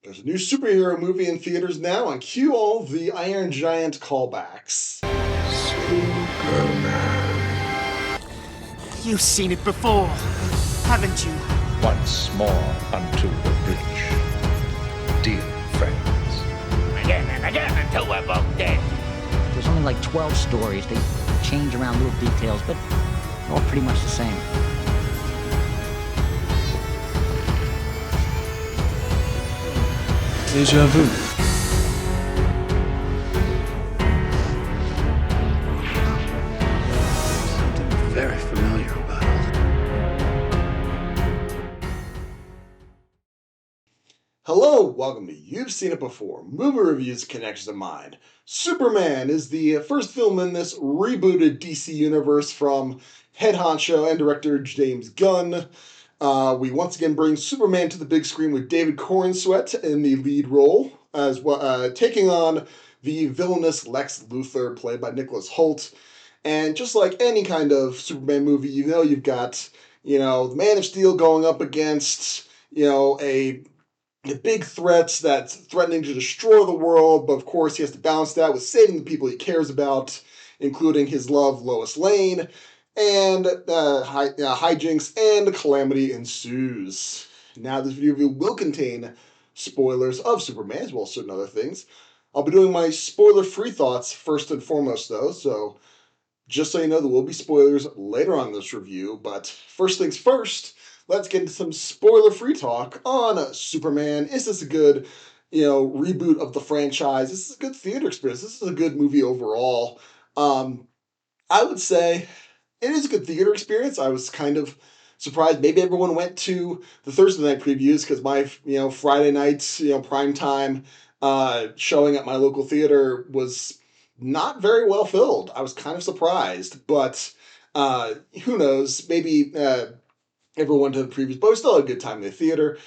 There's a new superhero movie in theaters now, and cue all the Iron Giant callbacks. Superman. You've seen it before, haven't you? Once more unto the bridge, dear friends. Again and again until we're both dead. There's only like 12 stories. They change around little details, but they're all pretty much the same. Deja vu. Something very familiar about it. Hello, welcome to You've Seen It Before, Movie Reviews Connections of Mind. Superman is the first film in this rebooted DC universe from head honcho and director James Gunn. We once again bring Superman to the big screen with David Corenswet in the lead role, as well, taking on the villainous Lex Luthor, played by Nicholas Hoult. And just like any kind of Superman movie, you've got, the Man of Steel going up against, a big threat that's threatening to destroy the world, but of course he has to balance that with saving the people he cares about, including his love, Lois Lane, and hijinks and calamity ensues. Now, this video review will contain spoilers of Superman, as well as certain other things. I'll be doing my spoiler-free thoughts first and foremost, though, so just so you know, there will be spoilers later on in this review, but first things first, let's get into some spoiler-free talk on Superman. Is this a good, reboot of the franchise? This is a good theater experience. This is a good movie overall. I would say it is a good theater experience. I was kind of surprised. Maybe everyone went to the Thursday night previews because my, Friday nights, prime time showing at my local theater was not very well filled. I was kind of surprised, but who knows? Maybe everyone to the previews, but we still had a good time in the theater.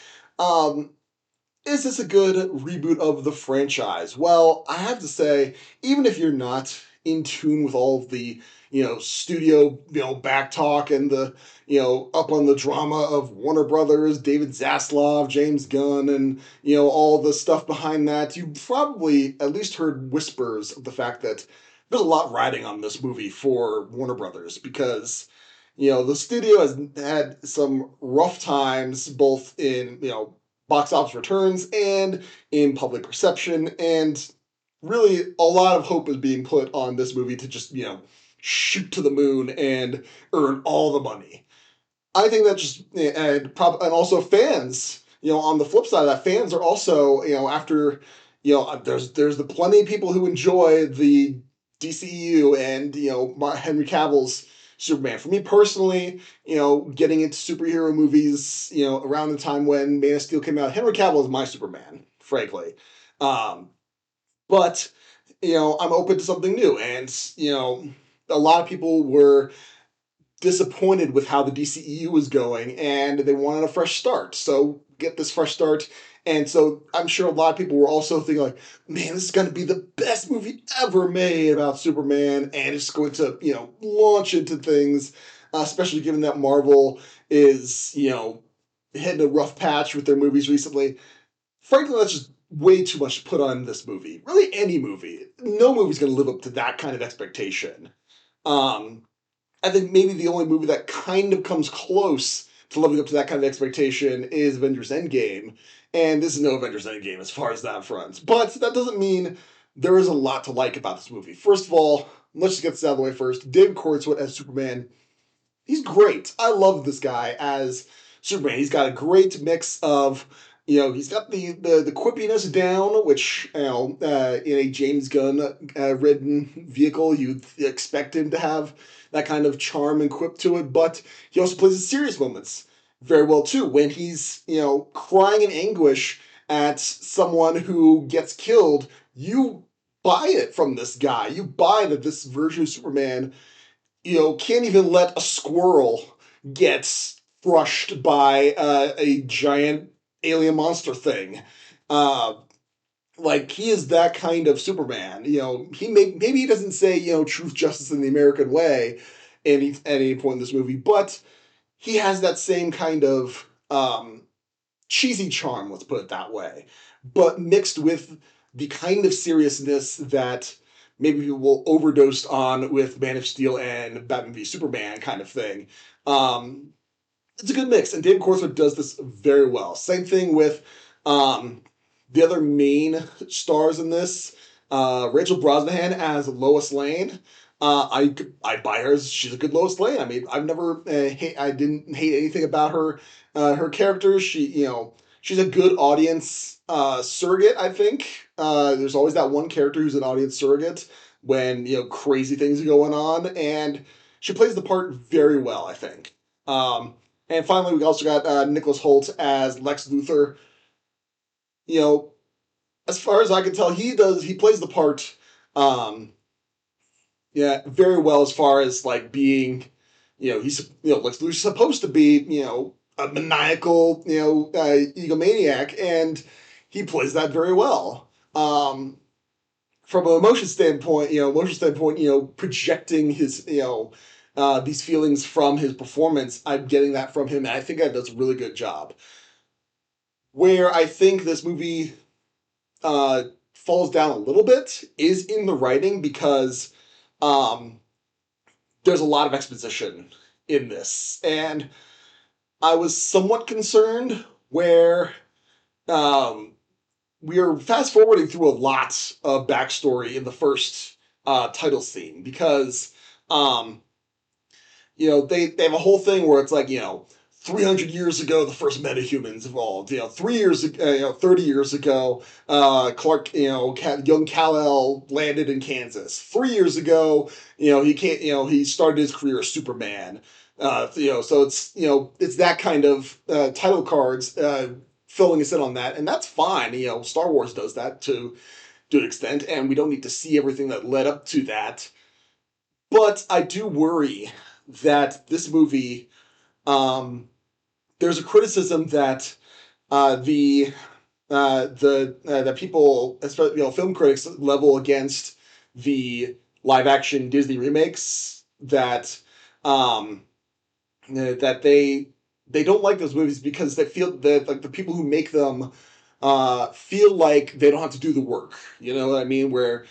Is this a good reboot of the franchise? Well, I have to say, even if you're not in tune with all of the, studio, back talk and the, up on the drama of Warner Brothers, David Zaslav, James Gunn, and, all the stuff behind that, you probably at least heard whispers of the fact that there's a lot riding on this movie for Warner Brothers because, the studio has had some rough times, both in, box office returns and in public perception, and really a lot of hope is being put on this movie to just, shoot to the moon and earn all the money. I think that just, and also fans, on the flip side of that, fans are also, after, there's the plenty of people who enjoy the DCEU and, Henry Cavill's Superman. For me personally, getting into superhero movies, around the time when Man of Steel came out, Henry Cavill is my Superman, frankly. But, I'm open to something new. And, a lot of people were disappointed with how the DCEU was going and they wanted a fresh start. So get this fresh start. And so I'm sure a lot of people were also thinking like, man, this is going to be the best movie ever made about Superman. And it's going to, launch into things, especially given that Marvel is, hitting a rough patch with their movies recently. Frankly, that's just way too much to put on this movie. Really, any movie. No movie's going to live up to that kind of expectation. I think maybe the only movie that kind of comes close to living up to that kind of expectation is Avengers Endgame. And this is no Avengers Endgame as far as that front. But that doesn't mean there is a lot to like about this movie. First of all, let's just get this out of the way first. David Corenswet as Superman, he's great. I love this guy as Superman. He's got a great mix of, he's got the quippiness down, which, in a James Gunn ridden vehicle, you'd expect him to have that kind of charm and quip to it, but he also plays the serious moments very well too. When he's, crying in anguish at someone who gets killed, you buy it from this guy. You buy that this version of Superman, can't even let a squirrel get crushed by a giant alien monster thing. Like, he is that kind of Superman. Maybe he doesn't say, truth, justice, and the American way at any point in this movie, but he has that same kind of cheesy charm, let's put it that way, but mixed with the kind of seriousness that maybe people will overdose on with Man of Steel and Batman v Superman kind of thing. Um, it's a good mix, and David Cornswell does this very well. Same thing with the other main stars in this. Rachel Brosnahan as Lois Lane. I buy her as she's a good Lois Lane. I mean, I didn't hate anything about her character. She's a good audience surrogate. I think there's always that one character who's an audience surrogate when crazy things are going on, and she plays the part very well. I think. And finally, we also got Nicholas Hoult as Lex Luthor. You know, as far as I can tell, he plays the part, very well as far as like being, Lex Luthor's supposed to be, a maniacal, egomaniac, and he plays that very well. From an emotional standpoint, projecting his, these feelings from his performance, I'm getting that from him, and I think that does a really good job. Where I think this movie falls down a little bit is in the writing because there's a lot of exposition in this, and I was somewhat concerned where we are fast forwarding through a lot of backstory in the first title scene because they have a whole thing where it's like 300 years ago, the first metahumans evolved. 3 years ago, 30 years ago, Clark, young Kal-El landed in Kansas. 3 years ago, he started his career as Superman. So it's that kind of title cards filling us in on that, and that's fine. Star Wars does that to an extent, and we don't need to see everything that led up to that. But I do worry that this movie. There's a criticism that that people, especially film critics, level against the live action Disney remakes that that they don't like those movies because they feel that like the people who make them feel like they don't have to do the work. You know what I mean? Where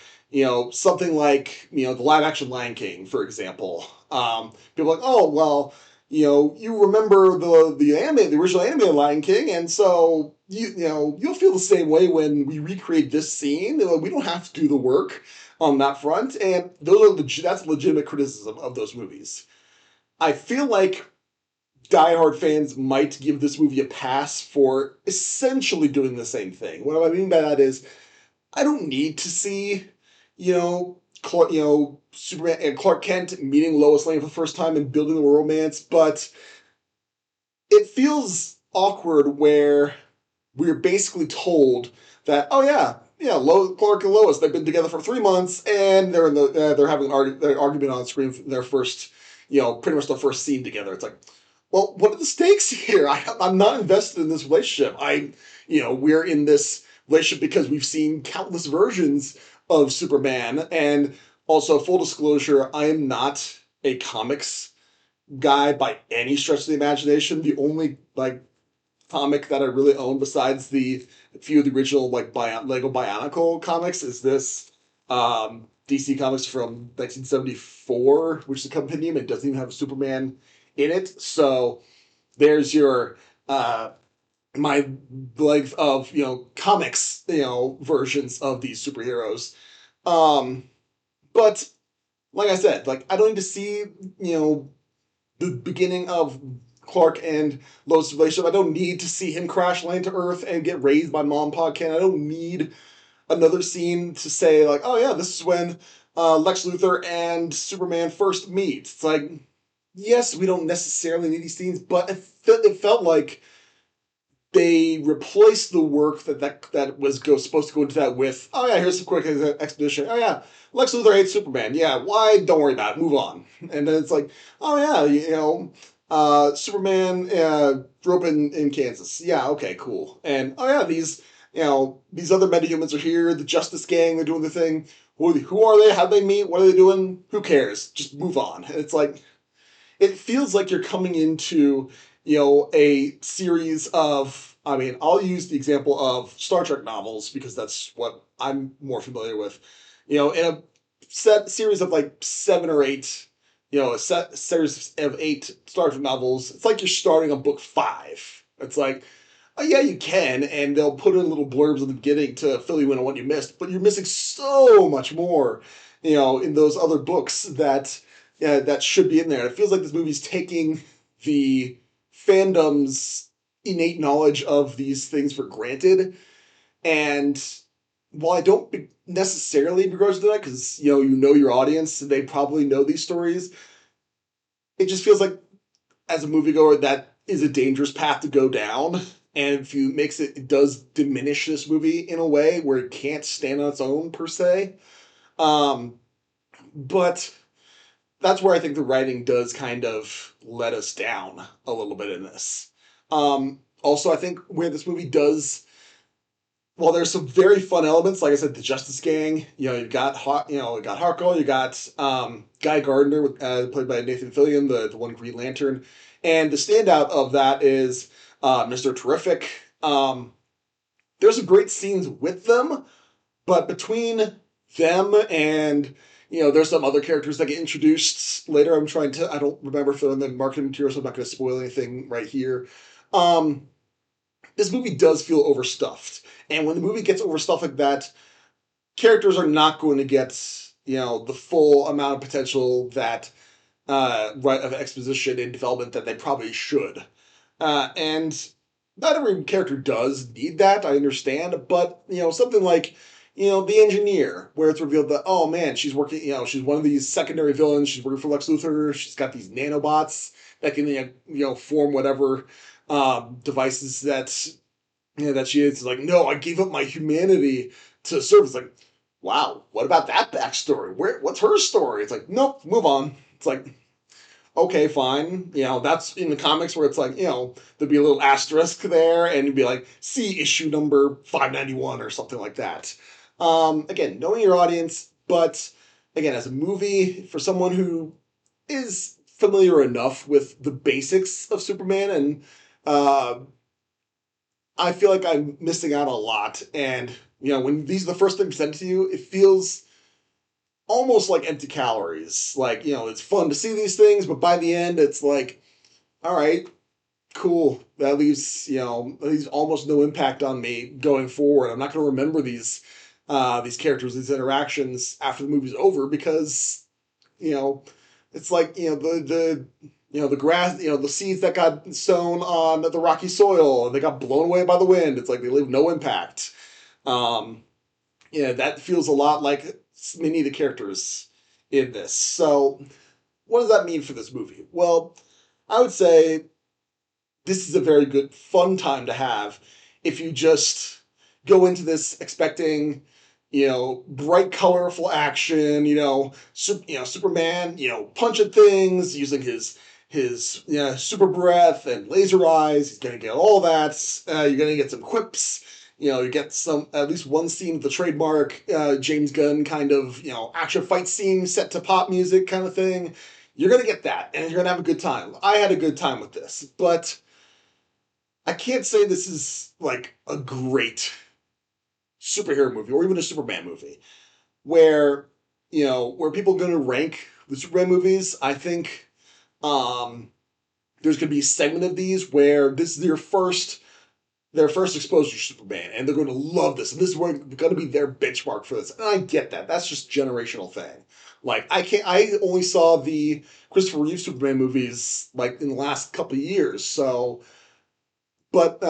something like the live action Lion King, for example, people are like, oh well. You remember the original anime of Lion King, and so you'll feel the same way when we recreate this scene. We don't have to do the work on that front, and that's legitimate criticism of those movies. I feel like diehard fans might give this movie a pass for essentially doing the same thing. What I mean by that is, I don't need to see, Superman and Clark Kent meeting Lois Lane for the first time and building a romance, but it feels awkward where we're basically told that, oh yeah, Clark and Lois, they've been together for 3 months and they're having an argument on screen for their first, pretty much their first scene together. It's like, well, what are the stakes here? I'm not invested in this relationship. We're in this relationship because we've seen countless versions of Superman, and also full disclosure, I am not a comics guy by any stretch of the imagination. The only comic that I really own besides the few of the original Lego Bionicle comics is this DC Comics from 1974, which is a compendium. It doesn't even have a Superman in it. So there's your my of comics versions of these superheroes. But like I said, I don't need to see the beginning of Clark and Lois' relationship. I don't need to see him crash land to Earth and get raised by Mom and Pa Kent. I don't need another scene to say oh yeah, this is when Lex Luthor and Superman first meet. It's like, yes, we don't necessarily need these scenes, but it felt like they replaced the work that was supposed to go into that with, oh yeah, here's some quick expedition. Oh yeah, Lex Luthor hates Superman. Yeah, why? Don't worry about it. Move on. And then it's like, oh yeah, Superman grew up in Kansas. Yeah, okay, cool. And oh yeah, these other metahumans are here. The Justice Gang, they're doing the thing. Who are they? How do they meet? What are they doing? Who cares? Just move on. And it's like, it feels like you're coming into a series of I mean, I'll use the example of Star Trek novels because that's what I'm more familiar with. In a series of like 7 or 8, a series of 8 Star Trek novels, it's like you're starting on book 5. It's like, oh, yeah, you can, and they'll put in little blurbs in the beginning to fill you in on what you missed, but you're missing so much more, in those other books that that should be in there. It feels like this movie's taking the fandom's innate knowledge of these things for granted, and while I don't necessarily begrudge that, because you know your audience, they probably know these stories, it just feels like as a moviegoer, that is a dangerous path to go down. And if you makes it does diminish this movie in a way where it can't stand on its own per se. Um, but that's where I think the writing does kind of let us down a little bit in this. Also, I think where this movie does, well, there's some very fun elements. Like I said, the Justice Gang. You've got you got Harkle, you got Guy Gardner, played by Nathan Fillion, the one Green Lantern, and the standout of that is Mr. Terrific. There's some great scenes with them, but between them and there's some other characters that get introduced later. I don't remember if they're in the marketing material, so I'm not going to spoil anything right here. This movie does feel overstuffed. And when the movie gets overstuffed like that, characters are not going to get, the full amount of potential that, of exposition and development that they probably should. And not every character does need that, I understand, but, something like, the engineer, where it's revealed that, oh man, she's working, she's one of these secondary villains, she's working for Lex Luthor, she's got these nanobots that can, form whatever devices that she is. It's like, no, I gave up my humanity to serve. It's like, wow, what about that backstory? What's her story? It's like, nope, move on. It's like, okay, fine. That's in the comics where it's like, there'd be a little asterisk there, and you'd be like, see issue number 591 or something like that. Again, knowing your audience, but again, as a movie, for someone who is familiar enough with the basics of Superman, and I feel like I'm missing out a lot. And, when these are the first things presented to you, it feels almost like empty calories. Like, it's fun to see these things, but by the end, it's like, all right, cool. That leaves almost no impact on me going forward. I'm not going to remember these characters, these interactions after the movie's over because, it's like, the grass, the seeds that got sown on the rocky soil, and they got blown away by the wind. It's like they leave no impact. That feels a lot like many of the characters in this. So, what does that mean for this movie? Well, I would say this is a very good, fun time to have if you just go into this expecting, bright, colorful action, Superman, punching things, using his super breath and laser eyes. He's gonna get all that. You're gonna get some quips. You get at least one scene of the trademark James Gunn kind of, action fight scene set to pop music kind of thing. You're gonna get that, and you're gonna have a good time. I had a good time with this, but I can't say this is like a great superhero movie or even a Superman movie where people are going to rank the Superman movies. I think there's going to be a segment of these where this is their first exposure to Superman, and they're going to love this, and this is going to be their benchmark for this. And I get that. That's just a generational thing. Like, I only saw the Christopher Reeve Superman movies like in the last couple of years, so. But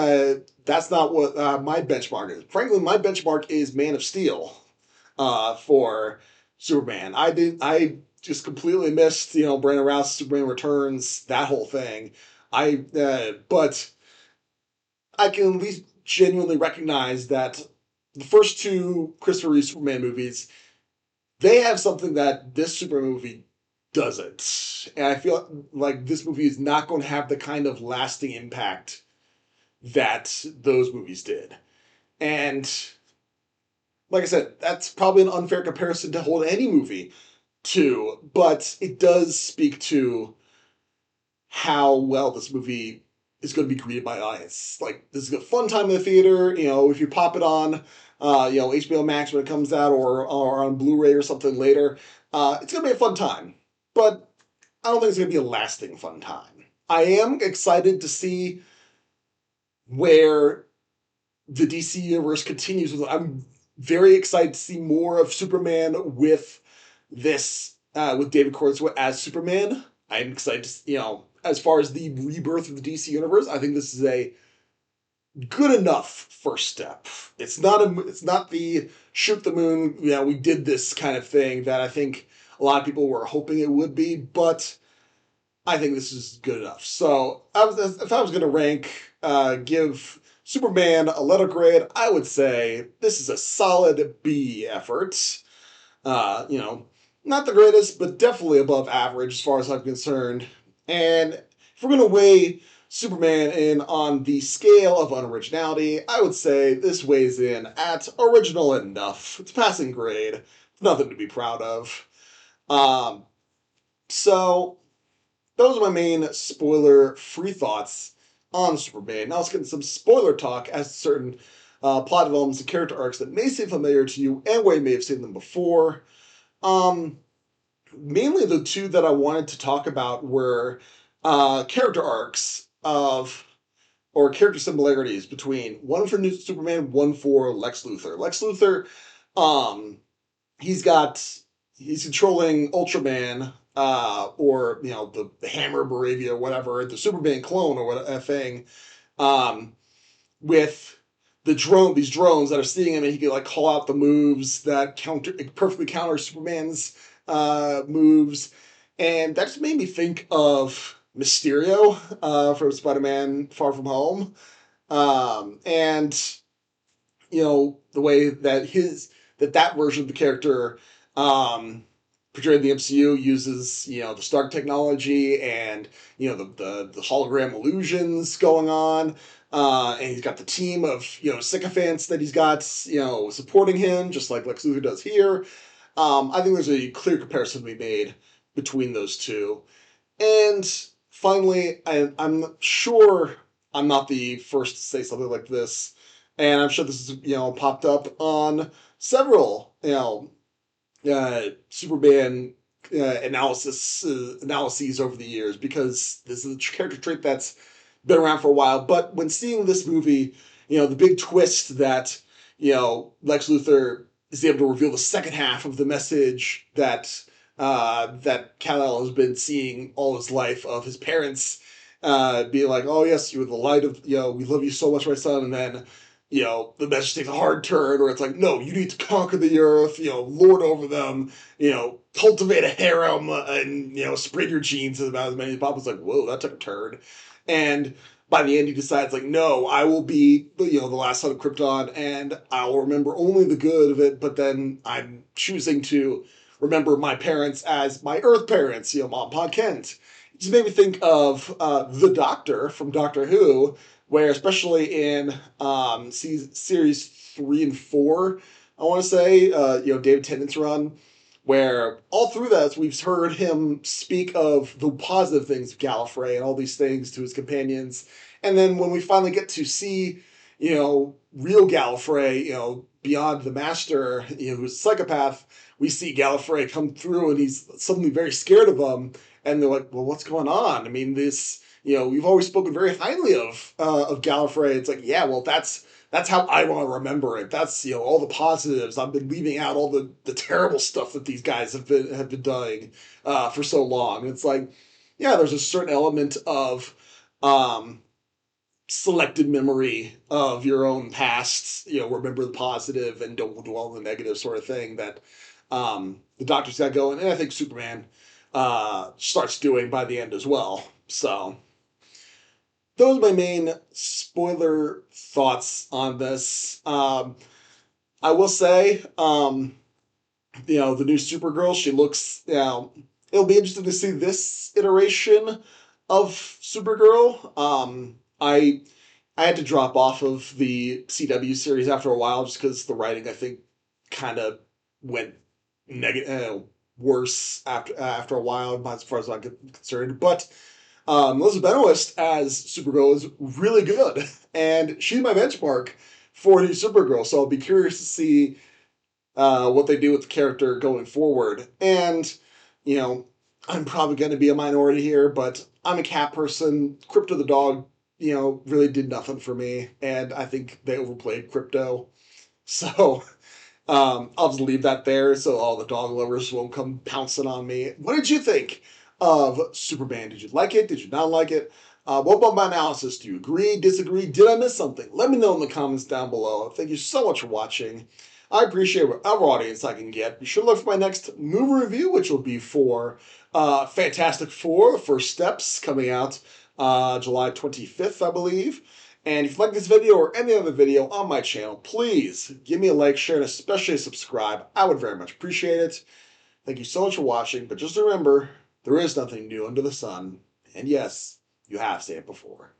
that's not what my benchmark is. Frankly, my benchmark is Man of Steel for Superman. I just completely missed, Brandon Routh's Superman Returns, that whole thing. But I can at least genuinely recognize that the first 2 Christopher Reeve Superman movies, they have something that this Superman movie doesn't. And I feel like this movie is not going to have the kind of lasting impact that those movies did. And like I said, that's probably an unfair comparison to hold any movie to, but it does speak to how well this movie is going to be greeted by an audience. Like, this is a fun time in the theater. If you pop it on, HBO Max when it comes out, or on Blu-ray or something later, it's going to be a fun time. But I don't think it's going to be a lasting fun time. I am excited to see where the DC universe continues. I'm very excited to see more of Superman with with David Cornswell as Superman. I'm excited to, as far as the rebirth of the DC universe, I think this is a good enough first step. It's not the shoot the moon, we did this kind of thing that I think a lot of people were hoping it would be, but I think this is good enough. So if I was going to give Superman a letter grade, I would say this is a solid B effort. Not the greatest, but definitely above average as far as I'm concerned. And if we're going to weigh Superman in on the scale of unoriginality, I would say this weighs in at original enough. It's passing grade. Nothing to be proud of. So those are my main spoiler-free thoughts on Superman. Now let's get into some spoiler talk as to certain plot developments and character arcs that may seem familiar to you and where you may have seen them before. Mainly the two that I wanted to talk about were character arcs or character similarities between one for New Superman, one for Lex Luthor. Lex Luthor, he's controlling Ultraman, or the Hammer Baravia, whatever, the Superman clone or whatever thing, with these drones that are seeing him, and he can like call out the moves that perfectly counter Superman's moves, and that just made me think of Mysterio from Spider-Man Far From Home, and the way that that version of the character portrayed in the MCU uses the Stark technology and the hologram illusions going on, and he's got the team of sycophants that he's got supporting him, just like Lex Luthor does here. I think there's a clear comparison to be made between those two. And finally, I'm sure I'm not the first to say something like this, and I'm sure this is popped up on several Superman analyses over the years, because this is a character trait that's been around for a while. But when seeing this movie, the big twist that Lex Luthor is able to reveal the second half of the message that Kal-El has been seeing all his life, of his parents being like, "Oh yes, you're the light of we love you so much, my son," and then the message takes a hard turn where it's like, no, you need to conquer the earth, lord over them, cultivate a harem, and spread your genes about as many as possible. It's like, whoa, that took a turn. And by the end, he decides, like, no, I will be, the last son of Krypton, and I'll remember only the good of it, but then I'm choosing to remember my parents as my Earth parents, Mom, Pa, Kent. It just made me think of the Doctor from Doctor Who, where especially in series 3 and 4, I want to say, David Tennant's run, where all through that we've heard him speak of the positive things of Gallifrey and all these things to his companions. And then when we finally get to see, real Gallifrey, beyond the Master, who's a psychopath, we see Gallifrey come through and he's suddenly very scared of them. And they're like, well, what's going on? I mean, we've always spoken very highly of Gallifrey. It's like, yeah, well, that's how I want to remember it. That's all the positives. I've been leaving out all the terrible stuff that these guys have been doing for so long. And it's like, yeah, there's a certain element of selected memory of your own past. Remember the positive and don't dwell on the negative sort of thing that the Doctor's got going, and I think Superman starts doing by the end as well. So those are my main spoiler thoughts on this. I will say, the new Supergirl, she looks, it'll be interesting to see this iteration of Supergirl. I had to drop off of the CW series after a while just because the writing, I think, kind of went worse after a while, as far as I'm concerned. But Melissa Benoist as Supergirl is really good, and she's my benchmark for new Supergirl. So I'll be curious to see what they do with the character going forward. And you know, I'm probably going to be a minority here, but I'm a cat person. Crypto the dog, really did nothing for me, and I think they overplayed Crypto. So I'll just leave that there so all the dog lovers won't come pouncing on me. What did you think of Superman? Did you like it? Did you not like it? What about my analysis? Do you agree, disagree? Did I miss something? Let me know in the comments down below. Thank you so much for watching. I appreciate whatever audience I can get. Be sure to look for my next movie review, which will be for Fantastic Four, The First Steps, coming out July 25th, I believe. And if you like this video or any other video on my channel, please give me a like, share, and especially subscribe. I would very much appreciate it. Thank you so much for watching, but just remember, there is nothing new under the sun. And yes, you have seen it before.